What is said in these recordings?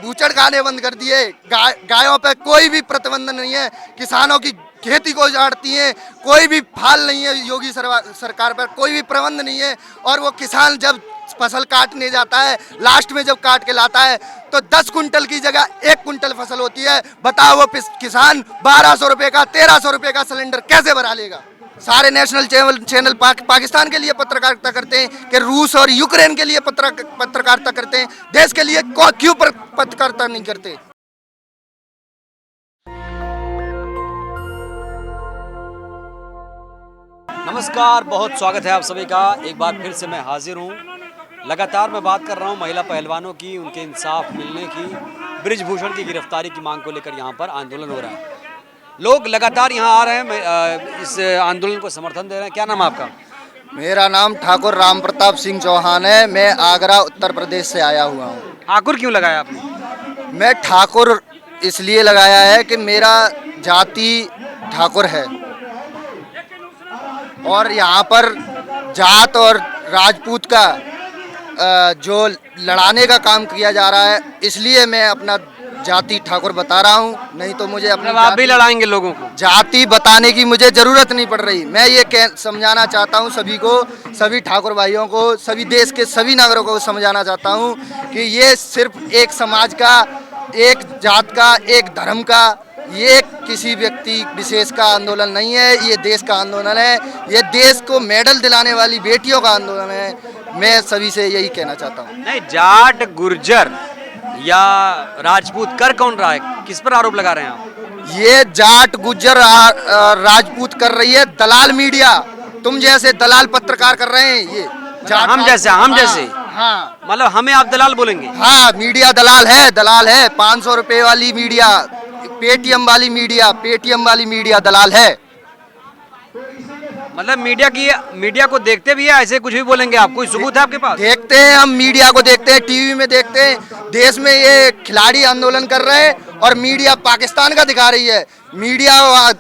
बूचड़ खाने बंद कर दिए। गायों पे कोई भी प्रतिबंध नहीं है, किसानों की खेती को उजाड़ती हैं, कोई भी फाल नहीं है योगी सरकार पर, कोई भी प्रबंध नहीं है। और वो किसान जब फसल काटने जाता है, लास्ट में जब काट के लाता है तो 10 कुंटल की जगह 1 कुंटल फसल होती है। बताओ वो किसान 1200 रुपये का 1300 रुपये का सिलेंडर कैसे भरा लेगा। सारे नेशनल चैनल पाकिस्तान के लिए पत्रकारिता करते हैं कि रूस और यूक्रेन के लिए पत्रकारिता करते हैं, देश के लिए क्यों पत्रकारिता नहीं करते। नमस्कार, बहुत स्वागत है आप सभी का। एक बार फिर से मैं हाजिर हूँ। लगातार मैं बात कर रहा हूँ महिला पहलवानों की, उनके इंसाफ मिलने की, बृजभूषण की गिरफ्तारी की मांग को लेकर यहाँ पर आंदोलन हो रहा है। लोग लगातार यहाँ आ रहे हैं, इस आंदोलन को समर्थन दे रहे हैं। क्या नाम है आपका? मेरा नाम ठाकुर राम प्रताप सिंह चौहान है। मैं आगरा उत्तर प्रदेश से आया हुआ हूँ। ठाकुर क्यों लगाया आपने? मैं ठाकुर इसलिए लगाया है कि मेरा जाति ठाकुर है और यहाँ पर जात और राजपूत का जो लड़ाने का काम किया जा रहा है, इसलिए मैं अपना जाति ठाकुर बता रहा हूँ। नहीं तो मुझे अपना आप भी लड़ाएंगे लोगों को? जाति बताने की मुझे जरूरत नहीं पड़ रही। मैं ये समझाना चाहता हूँ सभी को, सभी ठाकुर भाइयों को, सभी देश के सभी नागरिकों को समझाना चाहता हूँ कि ये सिर्फ एक समाज का, एक जात का, एक धर्म का, ये किसी व्यक्ति विशेष का आंदोलन नहीं है। ये देश का आंदोलन है। ये देश को मेडल दिलाने वाली बेटियों का आंदोलन है। मैं सभी से यही कहना चाहता हूँ। नहीं, जाट, गुर्जर या राजपूत कर कौन रहा है? किस पर आरोप लगा रहे हैं आप? ये जाट, गुर्जर, राजपूत कर रही है दलाल मीडिया। तुम जैसे दलाल पत्रकार कर रहे हैं ये जाट। हम जैसे हाँ, मतलब हमें आप दलाल बोलेंगे? हाँ, मीडिया दलाल है। 500 रुपए वाली मीडिया, पेटीएम वाली मीडिया दलाल है। मतलब मीडिया को देखते भी है, ऐसे कुछ भी बोलेंगे आप? कोई सबूत है आपके पास? देखते हैं, हम मीडिया को देखते हैं, टीवी में देखते हैं। देश में ये खिलाड़ी आंदोलन कर रहे हैं और मीडिया पाकिस्तान का दिखा रही है, मीडिया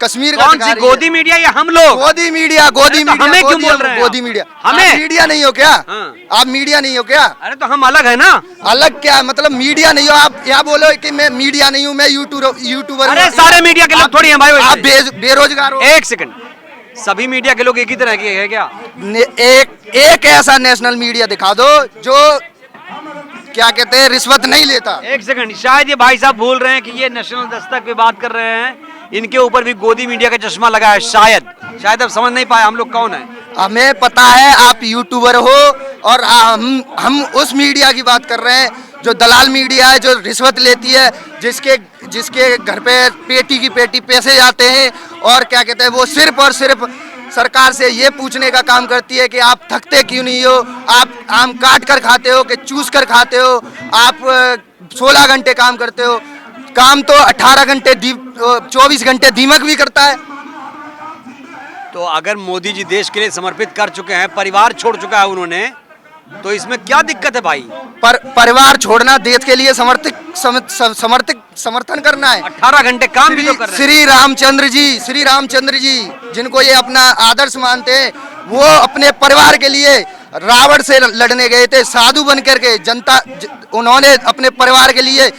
कश्मीर का दिखा रही है। गोदी मीडिया या हम लोग? गोदी मीडिया हमें क्यों बोल रहे हैं? गोदी मीडिया हमें मीडिया नहीं हो क्या? हाँ। आप मीडिया नहीं हो क्या? अरे तो हम अलग है ना। अलग क्या मतलब मीडिया नहीं हो? आप क्या बोलो कि मैं मीडिया नहीं हूँ, मैं यूट्यूबर। अरे सारे मीडिया के लोग थोड़ी हैं भाई। आप बेरोजगार हो। एक सेकंड, सभी मीडिया के लोग एक ही तरह के है क्या? एक ऐसा नेशनल मीडिया दिखा दो जो क्या कहते हैं रिश्वत नहीं लेता। एक सेकंड, शायद ये भाई साहब भूल रहे हैं कि ये नेशनल दस्तक पे बात कर रहे हैं, इनके ऊपर भी गोदी मीडिया का चश्मा लगा है। शायद अब समझ नहीं पाए हम लोग कौन है। हमें पता है आप यूट्यूबर हो और हम उस मीडिया की बात कर रहे हैं जो दलाल मीडिया है, जो रिश्वत लेती है, जिसके घर पे पेटी की पेटी पैसे जाते हैं और क्या कहते हैं वो सिर्फ और सिर्फ सरकार से ये पूछने का काम करती है कि आप थकते क्यों नहीं हो, आप आम काट कर खाते हो कि चूस कर खाते हो, आप 16 घंटे काम करते हो। काम तो 18 घंटे 24 घंटे दीमक भी करता है। तो अगर मोदी जी देश के लिए समर्पित कर चुके हैं, परिवार छोड़ चुका है उन्होंने, तो इसमें क्या दिक्कत है भाई? परिवार छोड़ना देश के लिए समर्थन करना है। 18 घंटे काम भी तो कर रहे हैं। श्री रामचंद्र जी जिनको ये अपना आदर्श मानते हैं, वो अपने परिवार के लिए रावण से लड़ने गए थे साधु बन करके। उन्होंने अपने परिवार के लिए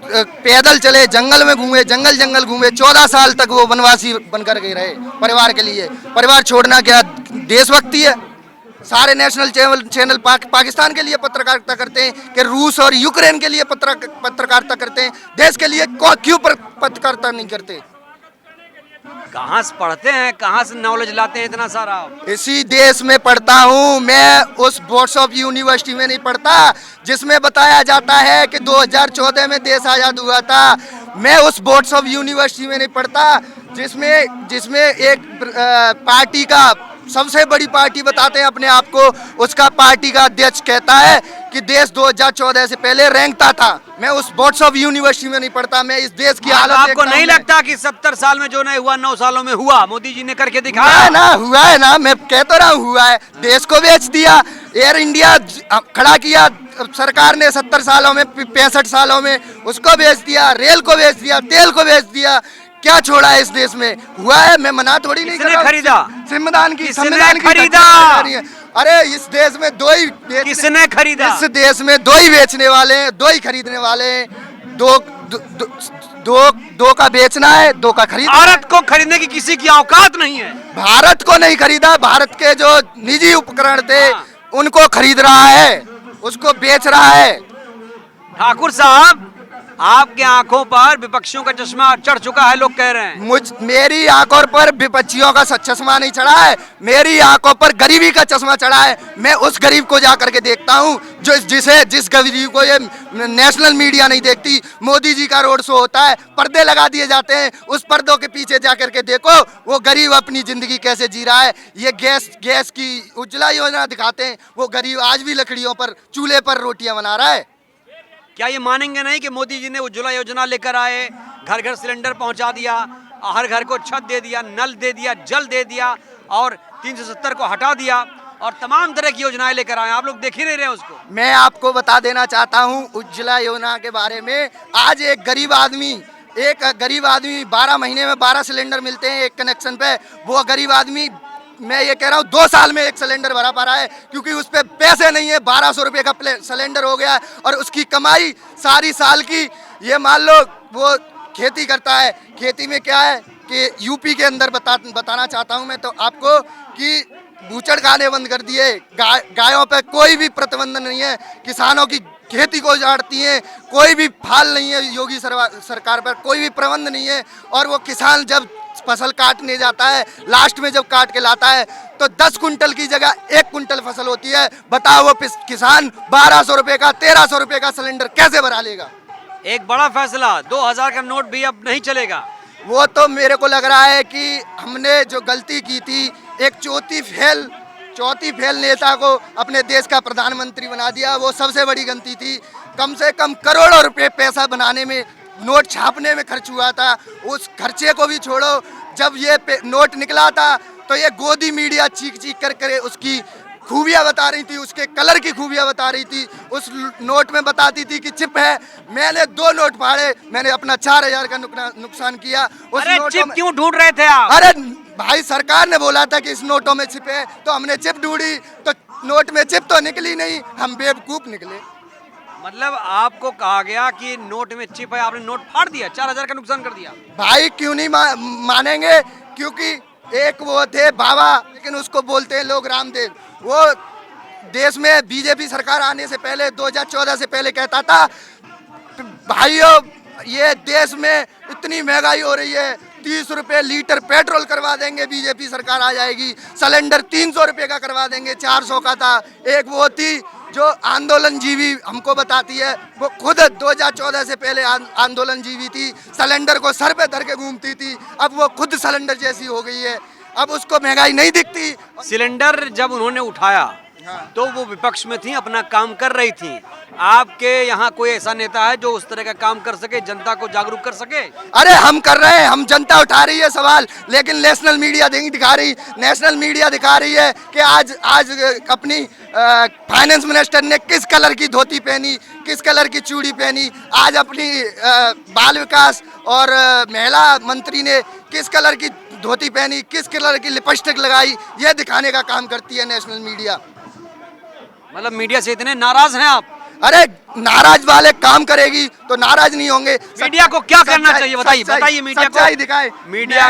पैदल चले, जंगल में घूमे, जंगल घूमे। 14 साल तक वो वनवासी बनकर के रहे परिवार के लिए। परिवार छोड़ना क्या देशभक्ति है? सारे नेशनल चैनल पाकिस्तान के लिए पत्रकारिता करते हैं कि रूस और यूक्रेन के लिए पत्रकारिता करते हैं, देश के लिए क्यों पत्रकारिता नहीं करते। कहाँ से पढ़ते हैं, कहाँ से नॉलेज लाते हैं इतना सारा? इसी देश में पढ़ता हूँ मैं, उस बोर्ड्स ऑफ यूनिवर्सिटी में नहीं पढ़ता जिसमें बताया जाता है कि 2014 में देश आजाद हुआ था। मैं उस बोर्ड्स ऑफ यूनिवर्सिटी में नहीं पढ़ता जिसमें एक पार्टी का, सबसे बड़ी पार्टी बताते हैं अपने आप को, उसका पार्टी का अध्यक्ष कहता है कि देश 2014 से पहले रैंकता था। मैं उस बोर्ड्स ऑफ यूनिवर्सिटी में नहीं पढ़ता। मैं इस देश की हालत आपको नहीं लगता कि 70 साल में जो नहीं हुआ 9 सालों में हुआ? मोदी जी ने करके दिखाया हुआ है ना। मैं कह तो रहा हूँ हुआ है। देश को बेच दिया, एयर इंडिया खड़ा किया सरकार ने 70 सालों में, 65 सालों में उसको बेच दिया, रेल को बेच दिया, तेल को बेच दिया। क्या छोड़ा है इस देश में? हुआ है। मैं मना थोड़ी नहीं कर रहा। खरीदा संविधान की खरीदा। अरे इस देश में दो ही किसने खरीदा? इस देश में दो ही बेचने वाले हैं, दो ही खरीदने वाले हैं। दो दो, दो, दो दो का बेचना है, दो का खरीदना है। भारत को खरीदने की किसी की औकात नहीं है। भारत को नहीं खरीदा, भारत के जो निजी उपकरण थे हाँ। उनको खरीद रहा है, उसको बेच रहा है। ठाकुर साहब, आपके आंखों पर विपक्षियों का चश्मा चढ़ चुका है, लोग कह रहे हैं। मेरी आंखों पर विपक्षियों का चश्मा नहीं चढ़ा है, मेरी आंखों पर गरीबी का चश्मा चढ़ा है। मैं उस गरीब को जा करके देखता हूँ जिस गरीब को ये नेशनल मीडिया नहीं देखती। मोदी जी का रोड शो होता है, पर्दे लगा दिए जाते हैं, उस पर्दों के पीछे जा करके देखो वो गरीब अपनी जिंदगी कैसे जी रहा है। ये गैस की उज्ज्वला योजना दिखाते हैं, वो गरीब आज भी लकड़ियों पर, चूल्हे पर रोटियां बना रहा है। क्या ये मानेंगे नहीं कि मोदी जी ने उज्ज्वला योजना लेकर आए, घर घर सिलेंडर पहुंचा दिया, हर घर को छत दे दिया, नल दे दिया, जल दे दिया और 370 को हटा दिया और तमाम तरह की योजनाएं लेकर आए? आप लोग देख ही नहीं रहे उसको। मैं आपको बता देना चाहता हूं उज्ज्वला योजना के बारे में। आज एक गरीब आदमी 12 महीने में 12 सिलेंडर मिलते हैं एक कनेक्शन पे। वो गरीब आदमी, मैं ये कह रहा हूँ, 2 साल में एक सिलेंडर भरा पा रहा है, क्योंकि उस पर पैसे नहीं है। 1200 रुपये का सिलेंडर हो गया और उसकी कमाई सारी साल की, ये मान लो वो खेती करता है। खेती में क्या है कि यूपी के अंदर बताना चाहता हूँ मैं तो आपको कि बूचड़ खाने बंद कर दिए। गायों पे कोई भी प्रतिबंध नहीं है, किसानों की खेती को उजाड़ती हैं, कोई भी फाल नहीं है योगी सरकार पर, कोई भी प्रबंध नहीं है। और वो किसान जब फसल काटने जाता है, लास्ट में जब काट के लाता है तो 10 कुंटल की जगह 1 कुंटल फसल होती है। बताओ वो किसान 1200 रुपये का, 1300 रुपये का सिलेंडर कैसे भरा लेगा? एक बड़ा फैसला, 2000 का नोट भी अब नहीं चलेगा। वो तो मेरे को लग रहा है कि हमने जो गलती की थी, एक चौथी फेल नेता को अपने देश का प्रधानमंत्री बना दिया, वो सबसे बड़ी गलती थी। कम से कम करोड़ों रुपए पैसा बनाने में, नोट छापने में खर्च हुआ था। उस खर्चे को भी छोड़ो, जब ये नोट निकला था तो ये गोदी मीडिया चीख चीख कर उसकी खूबियाँ बता रही थी, उसके कलर की खूबियाँ बता रही थी। उस नोट में बताती थी कि चिप है। मैंने 2 नोट फाड़े, मैंने अपना 4000 का नुकसान किया। उस अरे नोटों चिप में क्यों ढूंढ रहे थे आप? अरे भाई, सरकार ने बोला था कि इस नोटों में चिप है, तो हमने चिप ढूंढी, तो नोट में चिप तो निकली नहीं, हम बेवकूफ निकले। मतलब आपको कहा गया कि नोट में चिप है, आपने नोट फाड़ दिया, 4000 का नुकसान कर दिया। भाई क्यों नहीं मानेंगे? क्योंकि एक वो थे बाबा, लेकिन उसको बोलते हैं लोग रामदेव। वो देश में बीजेपी सरकार आने से पहले 2014 से पहले कहता था, भाइयों ये देश में इतनी महंगाई हो रही है, 30 रुपये लीटर पेट्रोल करवा देंगे, बीजेपी सरकार आ जाएगी। सिलेंडर 300 रुपये का करवा देंगे, 400 का था। एक वो थी जो आंदोलन जीवी हमको बताती है, वो खुद 2014 से पहले आंदोलन जीवी थी, सिलेंडर को सर पे धर के घूमती थी। अब वो खुद सिलेंडर जैसी हो गई है, अब उसको महंगाई नहीं दिखती। सिलेंडर जब उन्होंने उठाया तो वो विपक्ष में थी, अपना काम कर रही थी। आपके यहाँ कोई ऐसा नेता है जो उस तरह का काम कर सके, जनता को जागरूक कर सके? अरे हम कर रहे हैं, हम जनता उठा रही है सवाल, लेकिन नेशनल मीडिया नहीं दिखा रही। नेशनल मीडिया दिखा रही है कि आज अपनी फाइनेंस मिनिस्टर ने किस कलर की धोती पहनी, किस कलर की चूड़ी पहनी। आज अपनी बाल विकास और महिला मंत्री ने किस कलर की धोती पहनी, किस कलर की लिपस्टिक लगाई, ये दिखाने का काम करती है नेशनल मीडिया। मतलब मीडिया से इतने नाराज हैं आप? अरे नाराज वाले काम करेगी तो नाराज नहीं होंगे। मीडिया को क्या करना चाहिए बताइए? मीडिया को दिखाए। मीडिया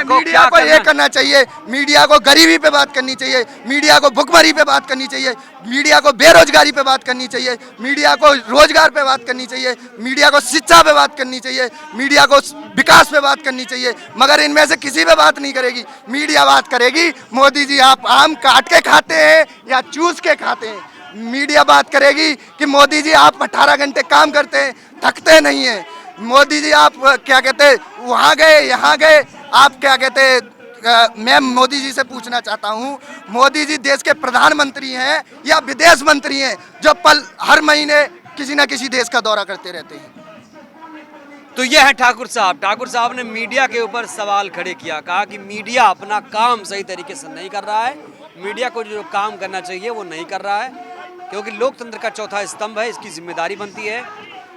को ये करना चाहिए, मीडिया को गरीबी पे बात करनी चाहिए, मीडिया को भुखमरी पे बात करनी चाहिए, मीडिया को बेरोजगारी पे बात करनी चाहिए, मीडिया को रोजगार पे बात करनी चाहिए, मीडिया को शिक्षा पे बात करनी चाहिए, मीडिया को विकास पे बात करनी चाहिए। मगर इनमें से किसी पे बात नहीं करेगी। मीडिया बात करेगी, मोदी जी आप आम काट के खाते हैं या चूस के खाते हैं। मीडिया बात करेगी कि मोदी जी आप 18 घंटे काम करते हैं, थकते नहीं हैं। मोदी जी आप क्या कहते हैं, वहाँ गए यहाँ गए, आप क्या कहते हैं। मैं मोदी जी से पूछना चाहता हूँ, मोदी जी देश के प्रधानमंत्री हैं या विदेश मंत्री हैं जो हर महीने किसी न किसी देश का दौरा करते रहते हैं? तो यह है ठाकुर साहब। ठाकुर साहब ने मीडिया के ऊपर सवाल खड़े किया, कहा कि मीडिया अपना काम सही तरीके से नहीं कर रहा है, मीडिया को जो काम करना चाहिए वो नहीं कर रहा है, क्योंकि लोकतंत्र का चौथा स्तंभ है, इसकी जिम्मेदारी बनती है।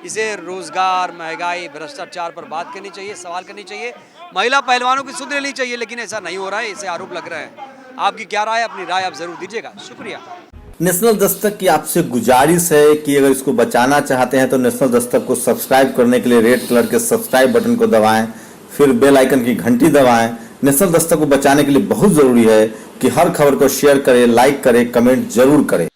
इसे रोजगार, महंगाई, भ्रष्टाचार पर बात करनी चाहिए, सवाल करनी चाहिए, महिला पहलवानों की सुध लेनी चाहिए, लेकिन ऐसा नहीं हो रहा है, इसे आरोप लग रहा है। आपकी क्या राय है? अपनी राय आप जरूर दीजिएगा। शुक्रिया। नेशनल दस्तक की आपसे गुजारिश है कि अगर इसको बचाना चाहते हैं तो नेशनल दस्तक को सब्सक्राइब करने के लिए रेड कलर के सब्सक्राइब बटन को दबाएं, फिर बेल आइकन की घंटी दबाएं। नेशनल दस्तक को बचाने के लिए बहुत ज़रूरी है कि हर खबर को शेयर करें, लाइक करें, कमेंट जरूर करें।